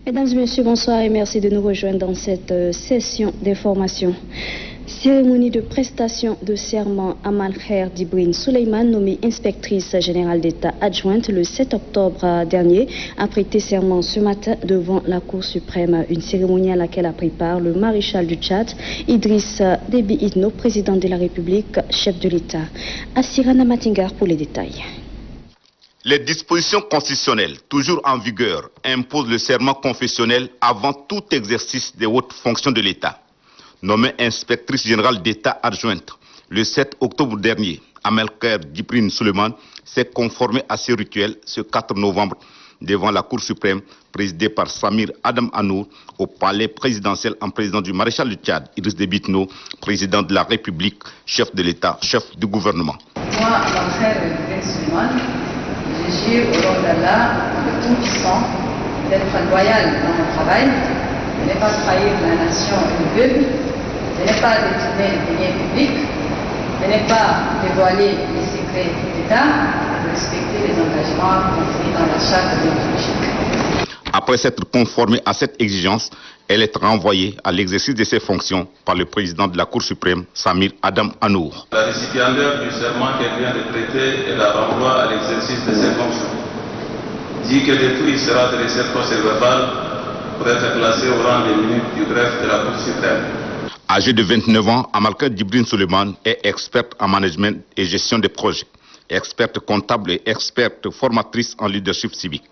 Mesdames et messieurs, bonsoir et merci de nous rejoindre dans cette session d'information. Cérémonie de prestation de serment à Malher Djibrine Souleymane, nommée inspectrice générale d'État adjointe le 7 octobre dernier, a prêté serment ce matin devant la Cour suprême. Une cérémonie à laquelle a pris part le maréchal du Tchad, Idriss Déby Itno, président de la République, chef de l'État. Assirana Matingar pour les détails. Les dispositions constitutionnelles, toujours en vigueur, imposent le serment confessionnel avant tout exercice des hautes fonctions de l'État. Nommée inspectrice générale d'État adjointe le 7 octobre dernier, Malher Djibrine Souleymane s'est conformée à ce rituel ce 4 novembre devant la Cour suprême présidée par Samir Adam Anour au palais présidentiel en président du maréchal du Tchad, Idriss Déby Itno, président de la République, chef de l'État, chef du gouvernement. Moi, Malher Djibrine Souleymane, je jure au nom d'Allah, le Tout-Puissant, d'être loyal dans mon travail, de ne pas trahir la nation et le peuple, de ne pas détourner les deniers publics, de ne pas dévoiler les secrets d'État, de respecter les engagements contenus dans la charte déontologique. Après s'être conformée à cette exigence, elle est renvoyée à l'exercice de ses fonctions par le président de la Cour suprême, Samir Adam Anour. La récipiendaire du serment qu'elle vient de prêter et la renvoie à l'exercice de ses fonctions. Dit que détruit sera dressé procès-verbal pour être classé au rang des minutes du greffe de la Cour suprême. Âgée de 29 ans, Malher Djibrine Souleymane est experte en management et gestion des projets, experte comptable et experte formatrice en leadership civique.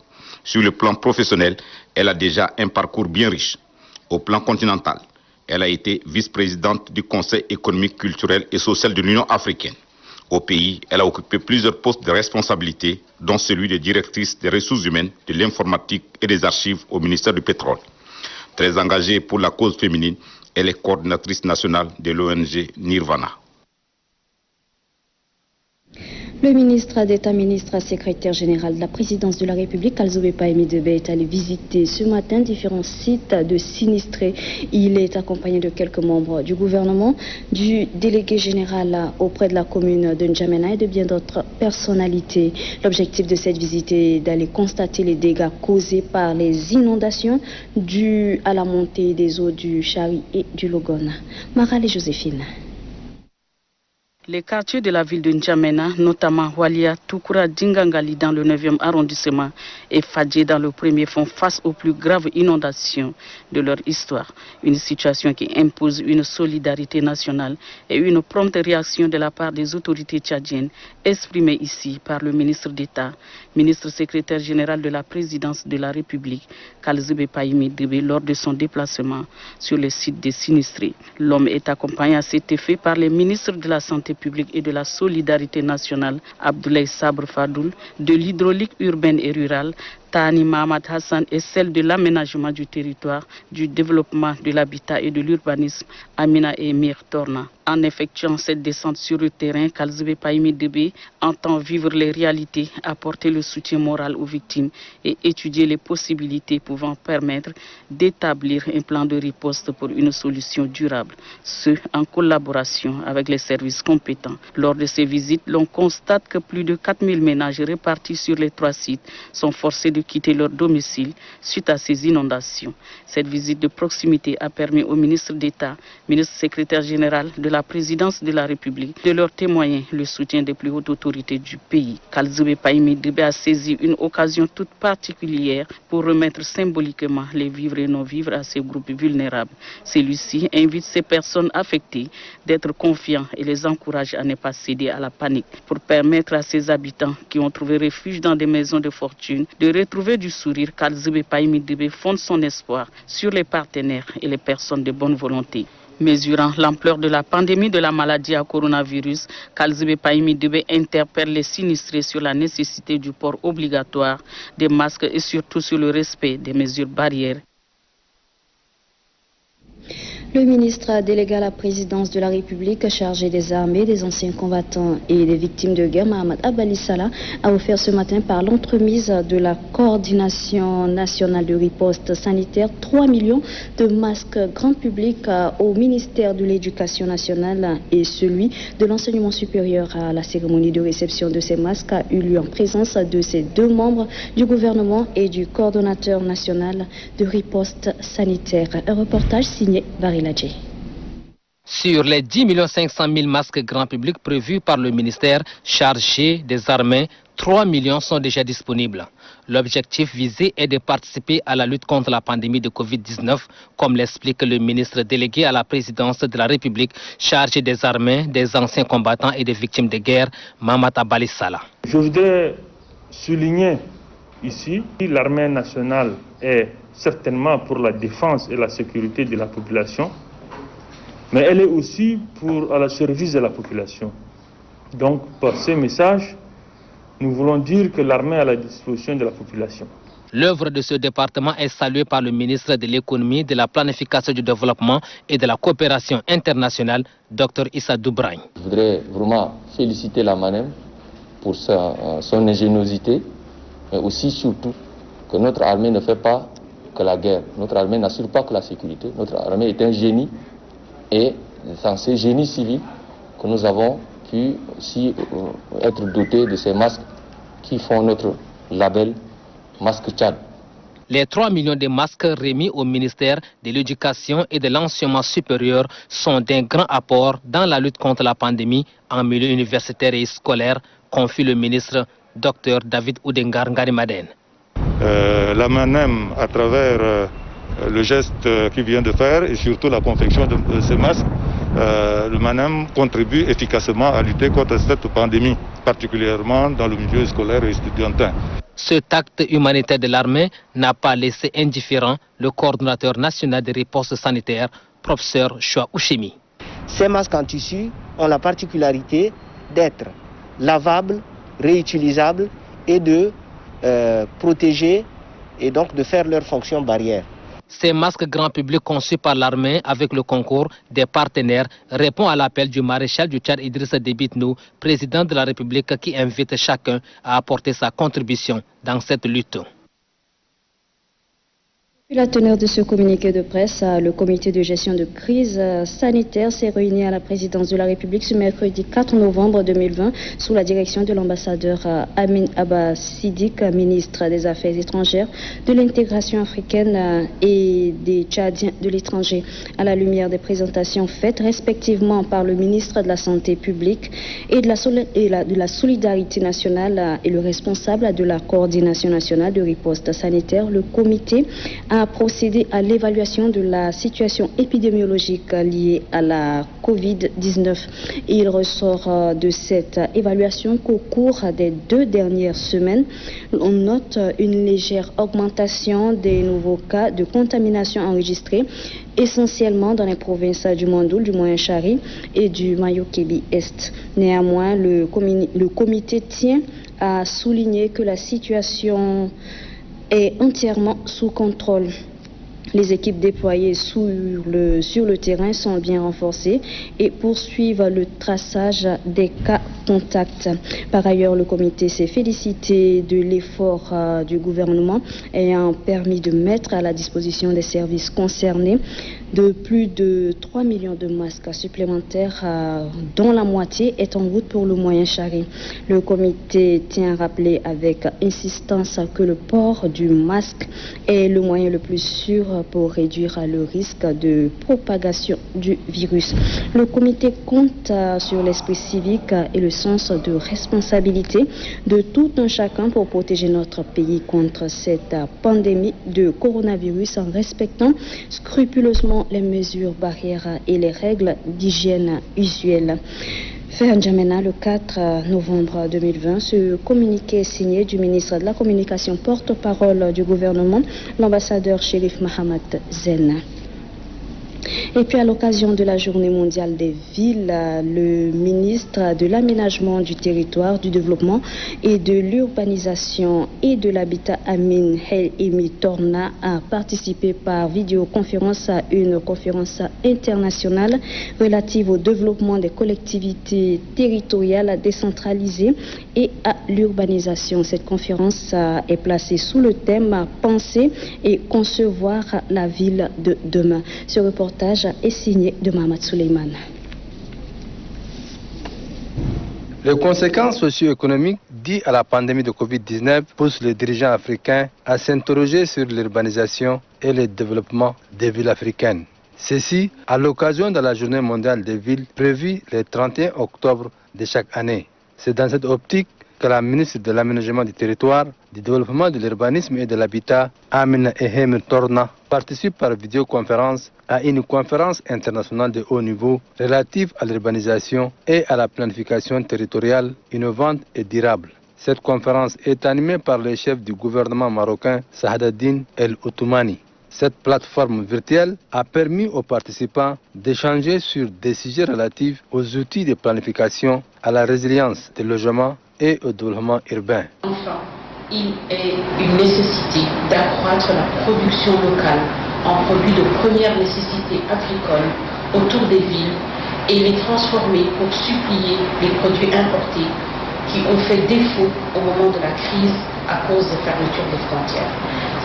Sur le plan professionnel, elle a déjà un parcours bien riche. Au plan continental, elle a été vice-présidente du Conseil économique, culturel et social de l'Union africaine. Au pays, elle a occupé plusieurs postes de responsabilité, dont celui de directrice des ressources humaines, de l'informatique et des archives au ministère du pétrole. Très engagée pour la cause féminine, elle est coordinatrice nationale de l'ONG Nirvana. Le ministre d'État, ministre secrétaire général de la présidence de la République, Kalzobe Pahimi Debe, est allé visiter ce matin différents sites de sinistrés. Il est accompagné de quelques membres du gouvernement, du délégué général auprès de la commune de N'Djamena et de bien d'autres personnalités. L'objectif de cette visite est d'aller constater les dégâts causés par les inondations dues à la montée des eaux du Chari et du Logone. Maral et Joséphine. Les quartiers de la ville de N'Djamena, notamment Walia, Toukoura, Dingangali dans le 9e arrondissement et Fadje dans le premier, font face aux plus graves inondations de leur histoire. Une situation qui impose une solidarité nationale et une prompte réaction de la part des autorités tchadiennes, exprimée ici par le ministre d'État, ministre secrétaire général de la présidence de la République, Kalzobe Pahimi Debe, lors de son déplacement sur le site des sinistrés. L'homme est accompagné à cet effet par les ministres de la Santé publique et de la solidarité nationale, Abdoulaye Sabre Fadoul, de l'hydraulique urbaine et rurale, Tani Mahamad Hassan, et celle de l'aménagement du territoire, du développement de l'habitat et de l'urbanisme, Amina et Emir Torna. En effectuant cette descente sur le terrain, Kalzobe Pahimi Debe entend vivre les réalités, apporter le soutien moral aux victimes et étudier les possibilités pouvant permettre d'établir un plan de riposte pour une solution durable, ce en collaboration avec les services compétents. Lors de ces visites, l'on constate que plus de 4000 ménages répartis sur les 3 sites sont forcés de quitter leur domicile suite à ces inondations. Cette visite de proximité a permis au ministre d'État, ministre secrétaire général de la présidence de la République, de leur témoigner le soutien des plus hautes autorités du pays. Kalzobe Pahimi Debe a saisi une occasion toute particulière pour remettre symboliquement les vivres et non-vivres à ces groupes vulnérables. Celui-ci invite ces personnes affectées d'être confiants et les encourage à ne pas céder à la panique pour permettre à ces habitants qui ont trouvé refuge dans des maisons de fortune de retrouver du sourire. Kalzobe Pahimi Debe fonde son espoir sur les partenaires et les personnes de bonne volonté. Mesurant l'ampleur de la pandémie de la maladie à coronavirus, Kalzebe Paimi-Debe interpelle les sinistrés sur la nécessité du port obligatoire des masques et surtout sur le respect des mesures barrières. Le ministre délégué à la présidence de la République chargé des armées, des anciens combattants et des victimes de guerre, Mohamed Abali Salah, a offert ce matin par l'entremise de la coordination nationale de riposte sanitaire 3 millions de masques grand public au ministère de l'Éducation nationale et celui de l'enseignement supérieur. La cérémonie de réception de ces masques a eu lieu en présence de ces deux membres du gouvernement et du coordonnateur national de riposte sanitaire. Un reportage signé Barila. Sur les 10 500 000 masques grand public prévus par le ministère chargé des armées, 3 millions sont déjà disponibles. L'objectif visé est de participer à la lutte contre la pandémie de Covid-19, comme l'explique le ministre délégué à la présidence de la République chargé des armées, des anciens combattants et des victimes de guerre, Mohamed Abali Salah. Je voudrais souligner ici que l'armée nationale est certainement pour la défense et la sécurité de la population, mais elle est aussi à la service de la population. Donc, par ces messages, nous voulons dire que l'armée est à la disposition de la population. L'œuvre de ce département est saluée par le ministre de l'économie, de la planification du développement et de la coopération internationale, Dr Issa Doubragne. Je voudrais vraiment féliciter la MANEM pour son ingéniosité, mais aussi surtout que notre armée ne fait pas que la guerre. Notre armée n'assure pas que la sécurité. Notre armée est un génie et c'est ce génie civil que nous avons pu aussi être dotés de ces masques qui font notre label Masque Tchad. Les 3 millions de masques remis au ministère de l'Éducation et de l'Enseignement supérieur sont d'un grand apport dans la lutte contre la pandémie en milieu universitaire et scolaire, confie le ministre Dr David Oudengar Ngarimaden. La MANEM, à travers le geste qu'il vient de faire et surtout la confection de ces masques, le MANEM contribue efficacement à lutter contre cette pandémie, particulièrement dans le milieu scolaire et étudiantin. Cet acte humanitaire de l'armée n'a pas laissé indifférent le coordonnateur national de riposte sanitaire, professeur Choua Ouchemi. Ces masques en tissu ont la particularité d'être lavables, réutilisables et de protéger et donc de faire leur fonction barrière. Ces masques grand public conçus par l'armée avec le concours des partenaires répondent à l'appel du maréchal du Tchad Idrissa Déby Itno, président de la République, qui invite chacun à apporter sa contribution dans cette lutte. Depuis la teneur de ce communiqué de presse, le comité de gestion de crise sanitaire s'est réuni à la présidence de la République ce mercredi 4 novembre 2020 sous la direction de l'ambassadeur Amin Abba Sidik, ministre des Affaires étrangères, de l'intégration africaine et des Tchadiens de l'étranger. À la lumière des présentations faites respectivement par le ministre de la Santé publique et de la Solidarité nationale et le responsable de la coordination nationale de riposte sanitaire, le comité a procédé à l'évaluation de la situation épidémiologique liée à la Covid-19. Il ressort de cette évaluation qu'au cours des 2 dernières semaines, on note une légère augmentation des nouveaux cas de contamination enregistrés, essentiellement dans les provinces du Mandoul, du Moyen-Chari et du Mayo-Kébi-Est. Néanmoins, le comité tient à souligner que la situation est entièrement sous contrôle. Les équipes déployées sur le terrain sont bien renforcées et poursuivent le traçage des cas contacts. Par ailleurs, le comité s'est félicité de l'effort du gouvernement ayant permis de mettre à la disposition des services concernés de plus de 3 millions de masques supplémentaires, dont la moitié est en route pour le Moyen-Chari. Le comité tient à rappeler avec insistance que le port du masque est le moyen le plus sûr pour réduire le risque de propagation du virus. Le comité compte sur l'esprit civique et le sens de responsabilité de tout un chacun pour protéger notre pays contre cette pandémie de coronavirus en respectant scrupuleusement les mesures barrières et les règles d'hygiène usuelles. Fait à N'Djamena le 4 novembre 2020, ce communiqué est signé du ministre de la Communication, porte-parole du gouvernement, l'ambassadeur Chérif Mahamat Zen. Et puis à l'occasion de la Journée mondiale des villes, le ministre de l'Aménagement du territoire, du développement et de l'urbanisation et de l'habitat Amin Emi Torna a participé par vidéoconférence à une conférence internationale relative au développement des collectivités territoriales décentralisées et à l'urbanisation. Cette conférence est placée sous le thème « Penser et concevoir la ville de demain ». Ce reportage est signé de Mohamed Souleyman. Les conséquences socio-économiques dues à la pandémie de Covid-19 poussent les dirigeants africains à s'interroger sur l'urbanisation et le développement des villes africaines. Ceci à l'occasion de la Journée mondiale des villes prévue le 31 octobre de chaque année. C'est dans cette optique que la ministre de l'Aménagement du territoire, du développement de l'urbanisme et de l'habitat, Amina Emi Torna, participe par vidéoconférence à une conférence internationale de haut niveau relative à l'urbanisation et à la planification territoriale innovante et durable. Cette conférence est animée par le chef du gouvernement marocain, Saadaddine El Outoumani. Cette plateforme virtuelle a permis aux participants d'échanger sur des sujets relatifs aux outils de planification, à la résilience des logements et au développement urbain. Enfin, il est une nécessité d'accroître la production locale en produits de première nécessité agricole autour des villes et les transformer pour supplier les produits importés qui ont fait défaut au moment de la crise à cause des fermetures des frontières.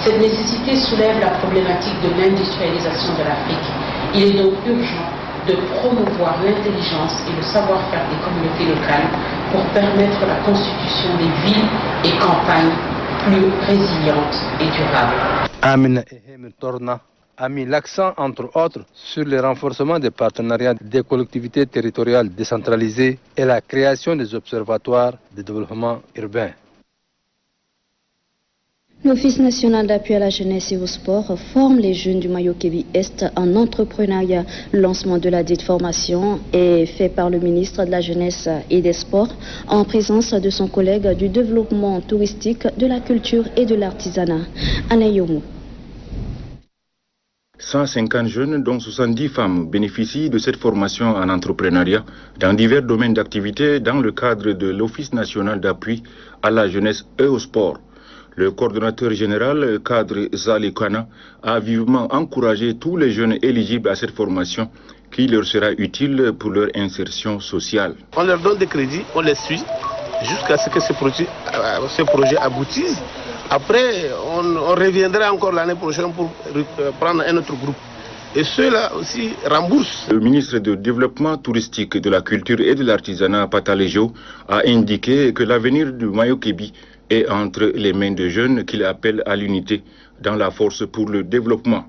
Cette nécessité soulève la problématique de l'industrialisation de l'Afrique. Il est donc urgent de promouvoir l'intelligence et le savoir-faire des communautés locales pour permettre la constitution des villes et campagnes plus résilientes et durables. Amina Emi Torna a mis l'accent, entre autres, sur le renforcement des partenariats des collectivités territoriales décentralisées et la création des observatoires de développement urbain. L'Office national d'appui à la jeunesse et au sport forme les jeunes du Mayo-Kébi Est en entrepreneuriat. Le lancement de la dite formation est fait par le ministre de la Jeunesse et des Sports en présence de son collègue du développement touristique, de la culture et de l'artisanat. Anayomo. 150 jeunes, dont 70 femmes, bénéficient de cette formation en entrepreneuriat dans divers domaines d'activité dans le cadre de l'Office national d'appui à la jeunesse et au sport. Le coordonnateur général, cadre Zali Kana, a vivement encouragé tous les jeunes éligibles à cette formation qui leur sera utile pour leur insertion sociale. On leur donne des crédits, on les suit jusqu'à ce que ce projet aboutisse. Après, on reviendra encore l'année prochaine pour prendre un autre groupe. Et ceux-là aussi remboursent. Le ministre du Développement touristique, de la culture et de l'artisanat, Patalejo, a indiqué que l'avenir du Mayo-Kébi est entre les mains de jeunes qu'il appelle à l'unité dans la force pour le développement.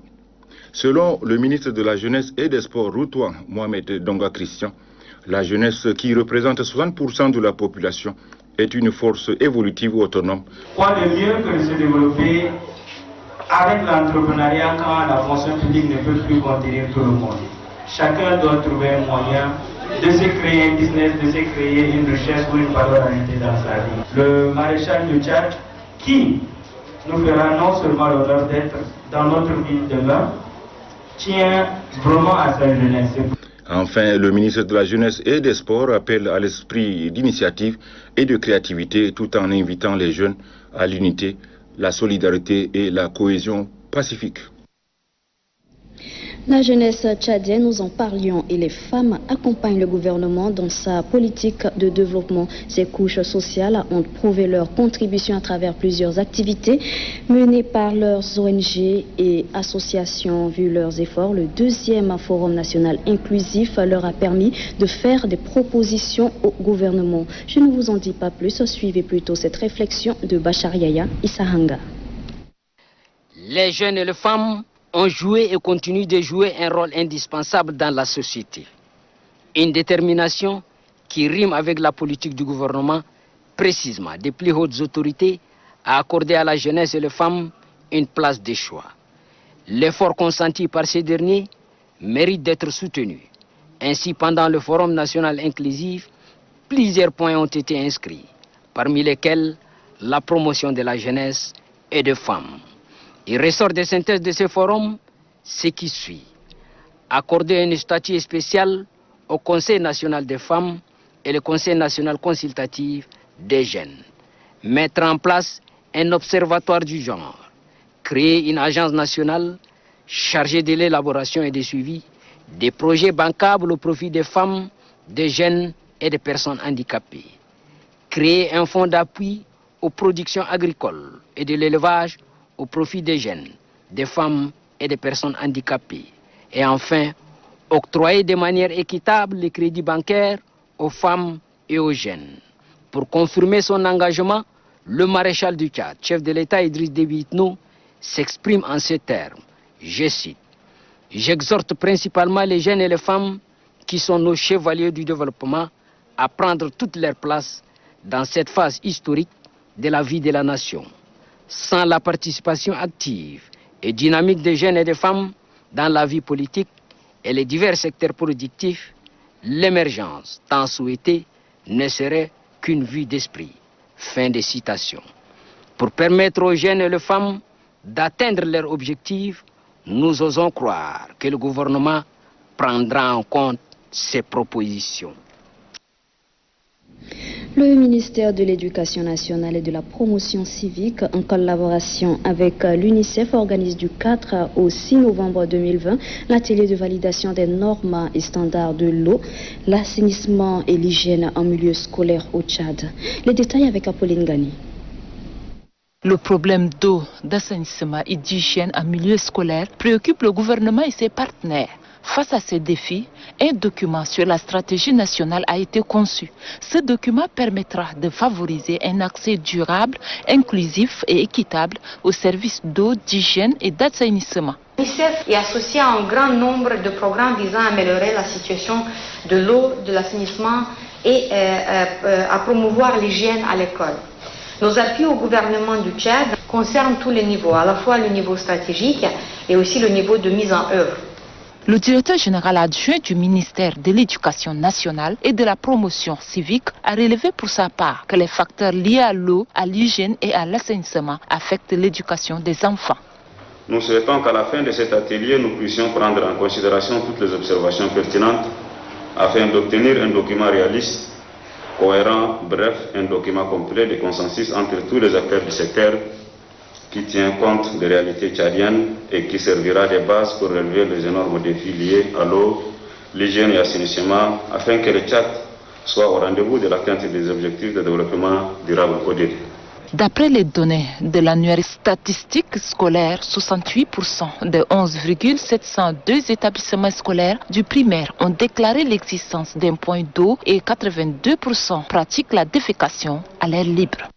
Selon le ministre de la Jeunesse et des Sports, Routouan Mohamed Donga Christian, la jeunesse qui représente 60% de la population est une force évolutive autonome. Quoi de mieux que de se développer avec l'entrepreneuriat quand la fonction publique ne peut plus contenir tout le monde. Chacun doit trouver un moyen de se créer un business, de se créer une richesse ou une valeur ajoutée dans sa vie. Le maréchal du Tchad, qui nous fera non seulement l'honneur d'être dans notre ville demain, tient vraiment à sa jeunesse. Enfin, le ministre de la Jeunesse et des Sports appelle à l'esprit d'initiative et de créativité tout en invitant les jeunes à l'unité, la solidarité et la cohésion pacifique. La jeunesse tchadienne, nous en parlions, et les femmes accompagnent le gouvernement dans sa politique de développement. Ces couches sociales ont prouvé leur contribution à travers plusieurs activités menées par leurs ONG et associations. Vu leurs efforts, le deuxième Forum national inclusif leur a permis de faire des propositions au gouvernement. Je ne vous en dis pas plus, suivez plutôt cette réflexion de Bachar Yaya Issahanga. Les jeunes et les femmes ont joué et continuent de jouer un rôle indispensable dans la société. Une détermination qui rime avec la politique du gouvernement, précisément des plus hautes autorités, à accorder à la jeunesse et les femmes une place de choix. L'effort consenti par ces derniers mérite d'être soutenu. Ainsi, pendant le Forum national inclusif, plusieurs points ont été inscrits, parmi lesquels la promotion de la jeunesse et des femmes. Il ressort des synthèses de ce forum ce qui suit. accorder un statut spécial au Conseil national des femmes et le Conseil national consultatif des jeunes, mettre en place un observatoire du genre, créer une agence nationale chargée de l'élaboration et du suivi des projets bancables au profit des femmes, des jeunes et des personnes handicapées, créer un fonds d'appui aux productions agricoles et de l'élevage au profit des jeunes, des femmes et des personnes handicapées, et enfin, octroyer de manière équitable les crédits bancaires aux femmes et aux jeunes. Pour confirmer son engagement, le maréchal du Tchad, chef de l'État Idriss Déby Itno, s'exprime en ces termes, je cite, « J'exhorte principalement les jeunes et les femmes qui sont nos chevaliers du développement à prendre toute leur place dans cette phase historique de la vie de la nation. Sans la participation active et dynamique des jeunes et des femmes dans la vie politique et les divers secteurs productifs, l'émergence tant souhaitée ne serait qu'une vue d'esprit. » Fin de citation. Pour permettre aux jeunes et aux femmes d'atteindre leurs objectifs, nous osons croire que le gouvernement prendra en compte ces propositions. Le ministère de l'Éducation nationale et de la promotion civique, en collaboration avec l'UNICEF, organise du 4 au 6 novembre 2020 l'atelier de validation des normes et standards de l'eau, l'assainissement et l'hygiène en milieu scolaire au Tchad. Les détails avec Apolline Gani. Le problème d'eau, d'assainissement et d'hygiène en milieu scolaire préoccupe le gouvernement et ses partenaires. Face à ces défis, un document sur la stratégie nationale a été conçu. Ce document permettra de favoriser un accès durable, inclusif et équitable aux services d'eau, d'hygiène et d'assainissement. L'UNICEF est associé à un grand nombre de programmes visant à améliorer la situation de l'eau, de l'assainissement et à promouvoir l'hygiène à l'école. Nos appuis au gouvernement du Tchad concernent tous les niveaux, à la fois le niveau stratégique et aussi le niveau de mise en œuvre. Le directeur général adjoint du ministère de l'Éducation nationale et de la promotion civique a relevé pour sa part que les facteurs liés à l'eau, à l'hygiène et à l'assainissement affectent l'éducation des enfants. Nous souhaitons qu'à la fin de cet atelier, nous puissions prendre en considération toutes les observations pertinentes afin d'obtenir un document réaliste, cohérent, bref, un document complet de consensus entre tous les acteurs du secteur qui tient compte des réalités tchadiennes et qui servira de base pour relever les énormes défis liés à l'eau, l'hygiène et l'assainissement, afin que le Tchad soit au rendez-vous de l'atteinte des objectifs de développement durable ODD. D'après les données de l'annuaire statistique scolaire, 68% des 11,702 établissements scolaires du primaire ont déclaré l'existence d'un point d'eau et 82% pratiquent la défécation à l'air libre.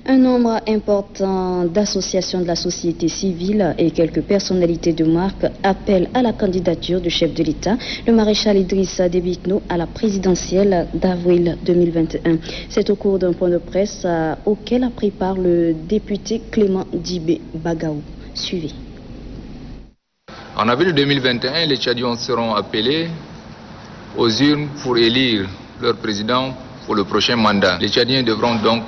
Un nombre important d'associations de la société civile et quelques personnalités de marque appellent à la candidature du chef de l'État, le maréchal Idriss Déby Itno, à la présidentielle d'avril 2021. C'est au cours d'un point de presse auquel a pris part le député Clément Dibé Bagaou. Suivez. En avril 2021, les Tchadiens seront appelés aux urnes pour élire leur président pour le prochain mandat. Les Tchadiens devront donc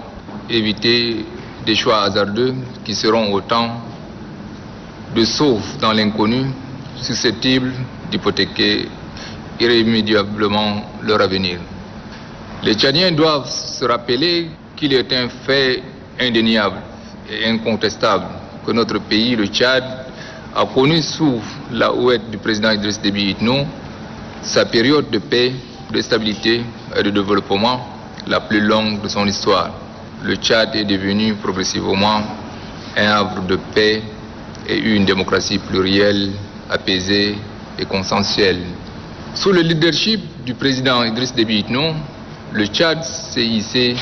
éviter des choix hasardeux qui seront autant de sauves dans l'inconnu, susceptibles d'hypothéquer irrémédiablement leur avenir. Les Tchadiens doivent se rappeler qu'il est un fait indéniable et incontestable que notre pays, le Tchad, a connu sous la houlette du président Idriss Déby Itno sa période de paix, de stabilité et de développement la plus longue de son histoire. Le Tchad est devenu progressivement un havre de paix et une démocratie plurielle, apaisée et consensuelle. Sous le leadership du président Idriss Déby Itno, le Tchad s'est hissé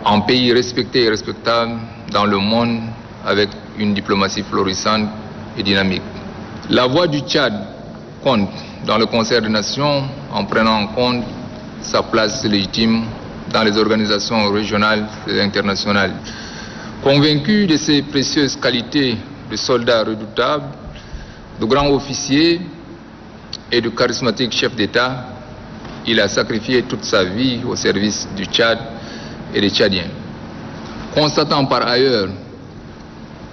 en pays respecté et respectable dans le monde avec une diplomatie florissante et dynamique. La voix du Tchad compte dans le concert des nations en prenant en compte sa place légitime dans les organisations régionales et internationales. Convaincu de ses précieuses qualités de soldat redoutable, de grand officier et de charismatique chef d'État, il a sacrifié toute sa vie au service du Tchad et des Tchadiens. Constatant par ailleurs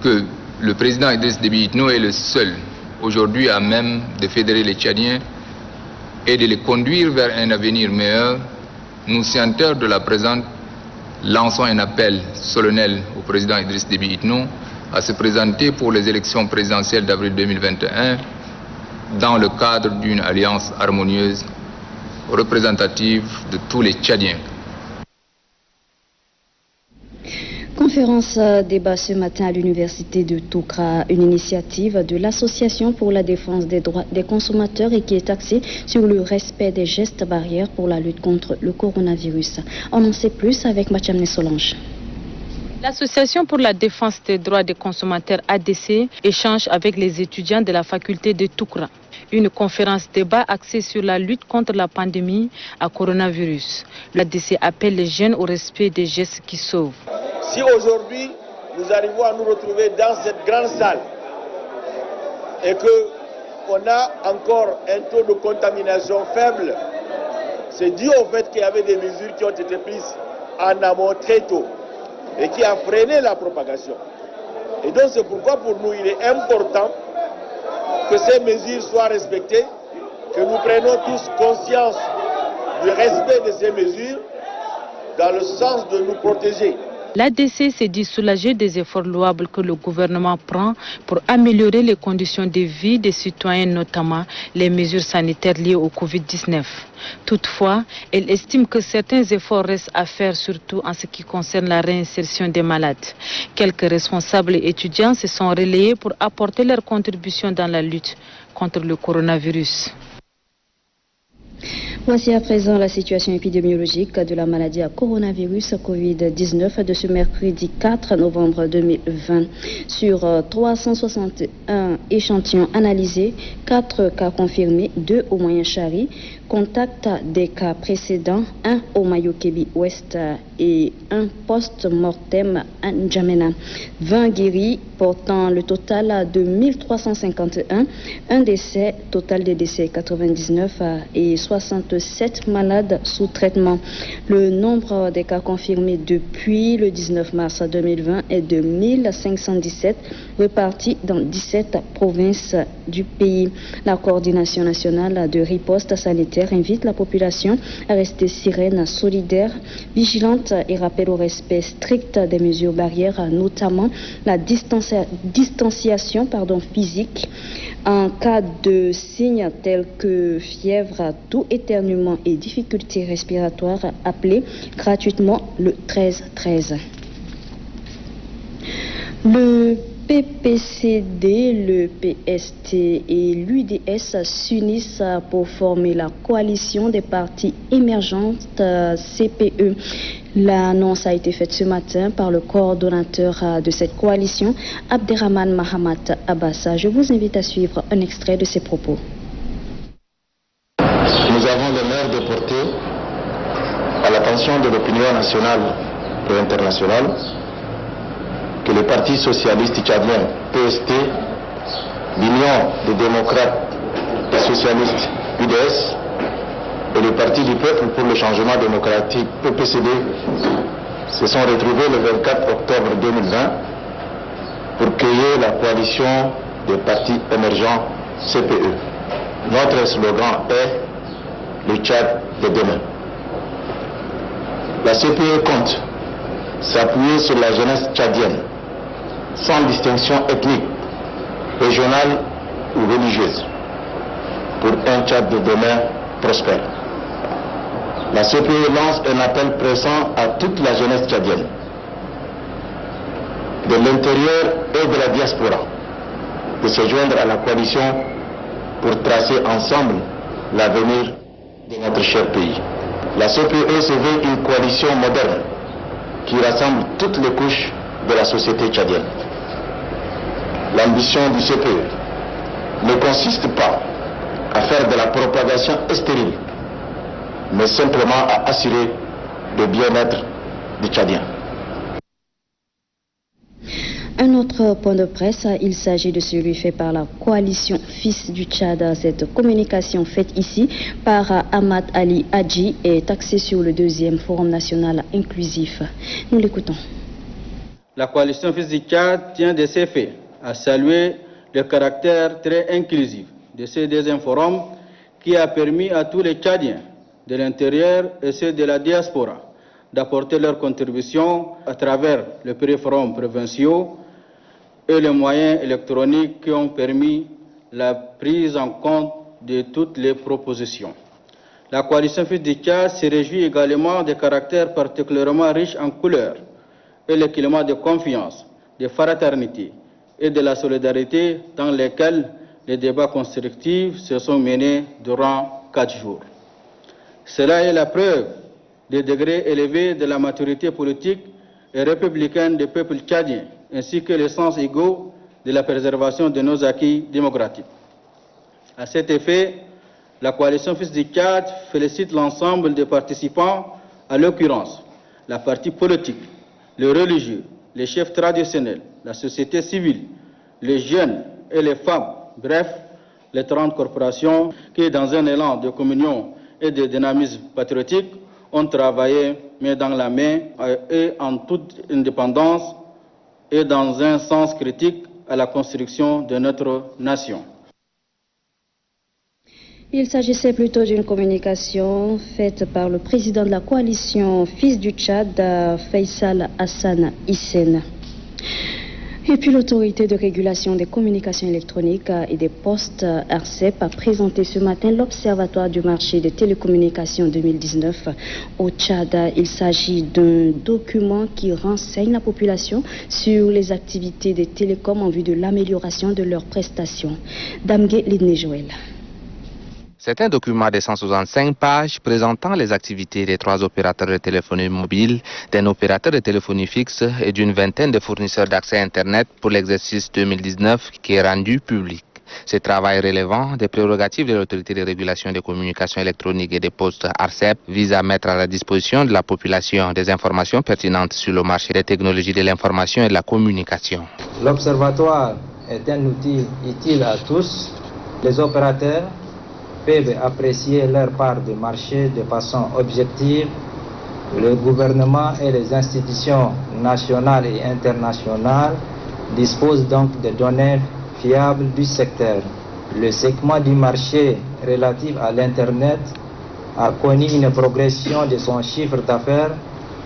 que le président Idriss Déby Itno est le seul aujourd'hui à même de fédérer les Tchadiens et de les conduire vers un avenir meilleur, nous, sénateurs de la présente, lançons un appel solennel au président Idriss Déby Itno à se présenter pour les élections présidentielles d'avril 2021 dans le cadre d'une alliance harmonieuse représentative de tous les Tchadiens. Conférence débat ce matin à l'université de Toukra, une initiative de l'Association pour la défense des droits des consommateurs et qui est axée sur le respect des gestes barrières pour la lutte contre le coronavirus. On en sait plus avec Mathiamne Solange. L'Association pour la défense des droits des consommateurs ADC échange avec les étudiants de la faculté de Toukra. Une conférence débat axée sur la lutte contre la pandémie à coronavirus. L'ADC appelle les jeunes au respect des gestes qui sauvent. Si aujourd'hui nous arrivons à nous retrouver dans cette grande salle et qu'on a encore un taux de contamination faible, c'est dû au fait qu'il y avait des mesures qui ont été prises en amont très tôt et qui a freiné la propagation. Et donc c'est pourquoi pour nous il est important que ces mesures soient respectées, que nous prenions tous conscience du respect de ces mesures dans le sens de nous protéger. L'ADC s'est dit soulagé des efforts louables que le gouvernement prend pour améliorer les conditions de vie des citoyens, notamment les mesures sanitaires liées au Covid-19. Toutefois, elle estime que certains efforts restent à faire, surtout en ce qui concerne la réinsertion des malades. Quelques responsables et étudiants se sont relayés pour apporter leur contribution dans la lutte contre le coronavirus. Voici à présent la situation épidémiologique de la maladie à coronavirus Covid-19 de ce mercredi 4 novembre 2020. Sur 361 échantillons analysés, 4 cas confirmés, 2 au Moyen-Chari, contact des cas précédents, 1 au Mayo-Kébi-Ouest et 1 post-mortem à N'Djamena. 20 guéris portant le total de 1351, un décès, total des décès 99 et 67 malades sous traitement. Le nombre des cas confirmés depuis le 19 mars 2020 est de 1517, répartis dans 17 provinces du pays. La coordination nationale de riposte sanitaire invite la population à rester sereine, solidaire, vigilante et rappelle au respect strict des mesures barrières, notamment la distanciation physique. En cas de signes tels que fièvre, toux, éternuement et difficultés respiratoires, appelez gratuitement le 1313. Le PPCD, le PST et l'UDS s'unissent pour former la coalition des partis émergentes CPE. L'annonce a été faite ce matin par le coordonnateur de cette coalition, Abderrahmane Mahamat Abbassa. Je vous invite à suivre un extrait de ses propos. Nous avons l'honneur de porter à l'attention de l'opinion nationale et internationale que le Parti socialiste tchadien, PST, l'Union des démocrates et socialistes, UDS, et le Parti du peuple pour le changement démocratique, PPCD, se sont retrouvés le 24 octobre 2020 pour créer la coalition des partis émergents CPE. Notre slogan est le Tchad de demain. La CPE compte s'appuyer sur la jeunesse tchadienne, sans distinction ethnique, régionale ou religieuse, pour un Tchad de demain prospère. La CPE lance un appel pressant à toute la jeunesse tchadienne, de l'intérieur et de la diaspora, de se joindre à la coalition pour tracer ensemble l'avenir de notre cher pays. La CPE se veut une coalition moderne qui rassemble toutes les couches de la société tchadienne. L'ambition du CPE ne consiste pas à faire de la propagation stérile, mais simplement à assurer le bien-être des Tchadiens. Un autre point de presse, il s'agit de celui fait par la coalition Fils du Tchad. Cette communication faite ici par Ahmad Ali Hadji est axée sur le 2e Forum national inclusif. Nous l'écoutons. La coalition Fils du Tchad tient de ses faits à saluer le caractère très inclusif de ces deuxième forums qui a permis à tous les Tchadiens de l'intérieur et ceux de la diaspora d'apporter leur contribution à travers les pré-forums provinciaux et les moyens électroniques qui ont permis la prise en compte de toutes les propositions. La coalition Fils du Tchad se réjouit également des caractères particulièrement riches en couleurs et le climat de confiance, de fraternité et de la solidarité dans lesquels les débats constructifs se sont menés durant 4 jours. Cela est la preuve des degrés élevés de la maturité politique et républicaine du peuple tchadien, ainsi que le sens égaux de la préservation de nos acquis démocratiques. À cet effet, la coalition Fils du Tchad félicite l'ensemble des participants, à l'occurrence la partie politique, les religieux, les chefs traditionnels, la société civile, les jeunes et les femmes, bref, les 30 corporations qui, dans un élan de communion et de dynamisme patriotique, ont travaillé main dans la main et en toute indépendance et dans un sens critique à la construction de notre nation. Il s'agissait plutôt d'une communication faite par le président de la coalition Fils du Tchad, Faisal Hassan Hissène. Et puis l'autorité de régulation des communications électroniques et des postes ARCEP a présenté ce matin l'Observatoire du marché des télécommunications 2019 au Tchad. Il s'agit d'un document qui renseigne la population sur les activités des télécoms en vue de l'amélioration de leurs prestations. Damgue Lidné Joël. C'est un document de 165 pages présentant les activités des 3 opérateurs de téléphonie mobile, d'un opérateur de téléphonie fixe et d'une vingtaine de fournisseurs d'accès Internet pour l'exercice 2019 qui est rendu public. Ce travail relevant des prérogatives de l'autorité de régulation des communications électroniques et des postes ARCEP vise à mettre à la disposition de la population des informations pertinentes sur le marché des technologies de l'information et de la communication. L'Observatoire est un outil utile à tous. Les opérateurs peuvent apprécier leur part de marché de façon objective. Le gouvernement et les institutions nationales et internationales disposent donc de données fiables du secteur. Le segment du marché relatif à l'Internet a connu une progression de son chiffre d'affaires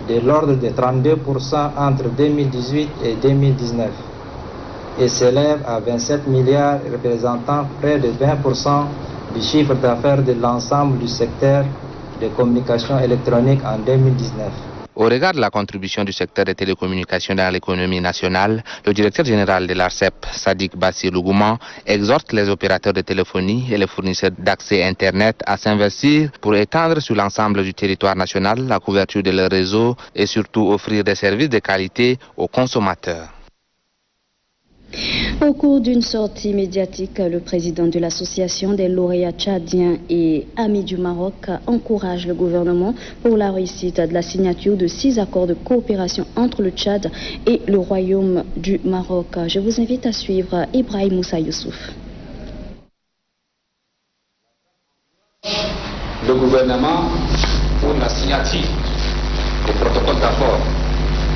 de l'ordre de 32% entre 2018 et 2019 et s'élève à 27 milliards représentant près de 20% du chiffre d'affaires de l'ensemble du secteur des communications électroniques en 2019. Au regard de la contribution du secteur des télécommunications dans l'économie nationale, le directeur général de l'ARCEP, Sadiq Bassi Lougouma, exhorte les opérateurs de téléphonie et les fournisseurs d'accès Internet à s'investir pour étendre sur l'ensemble du territoire national la couverture de leur réseau et surtout offrir des services de qualité aux consommateurs. Au cours d'une sortie médiatique, le président de l'association des lauréats tchadiens et amis du Maroc encourage le gouvernement pour la réussite de la signature de 6 accords de coopération entre le Tchad et le Royaume du Maroc. Je vous invite à suivre Ibrahim Moussa Youssouf. Le gouvernement pour la signature du protocole d'accord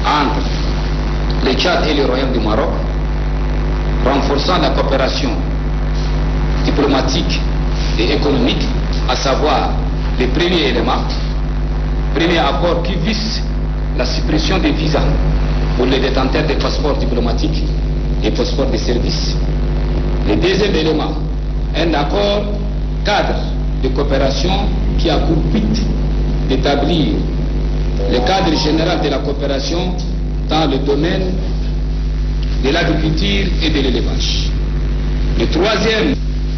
entre le Tchad et le Royaume du Maroc, renforçant la coopération diplomatique et économique, à savoir les premiers éléments. Premier accord qui vise la suppression des visas pour les détenteurs des passeports diplomatiques et passeports de service. Le deuxième élément, un accord cadre de coopération qui a pour but d'établir le cadre général de la coopération dans le domaine de l'agriculture et de l'élevage. Le troisième,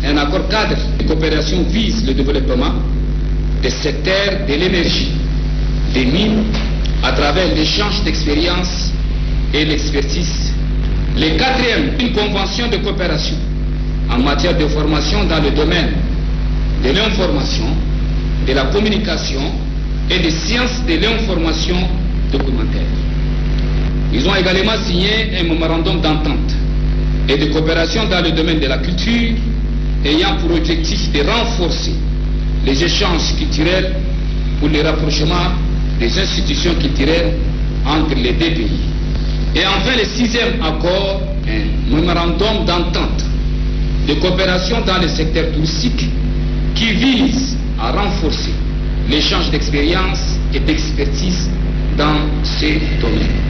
un accord cadre de coopération vise le développement des secteurs de l'énergie, des mines, à travers l'échange d'expériences et l'expertise. Le quatrième, une convention de coopération en matière de formation dans le domaine de l'information, de la communication et des sciences de l'information documentaire. Ils ont également signé un mémorandum d'entente et de coopération dans le domaine de la culture, ayant pour objectif de renforcer les échanges culturels pour le rapprochement des institutions culturelles entre les deux pays. Et enfin, le 6e accord, un mémorandum d'entente de coopération dans le secteur touristique qui vise à renforcer l'échange d'expériences et d'expertise dans ces domaines.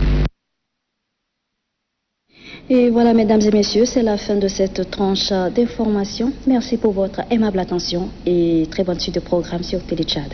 Et voilà, mesdames et messieurs, c'est la fin de cette tranche d'information. Merci pour votre aimable attention et très bonne suite de programme sur Télé Tchad.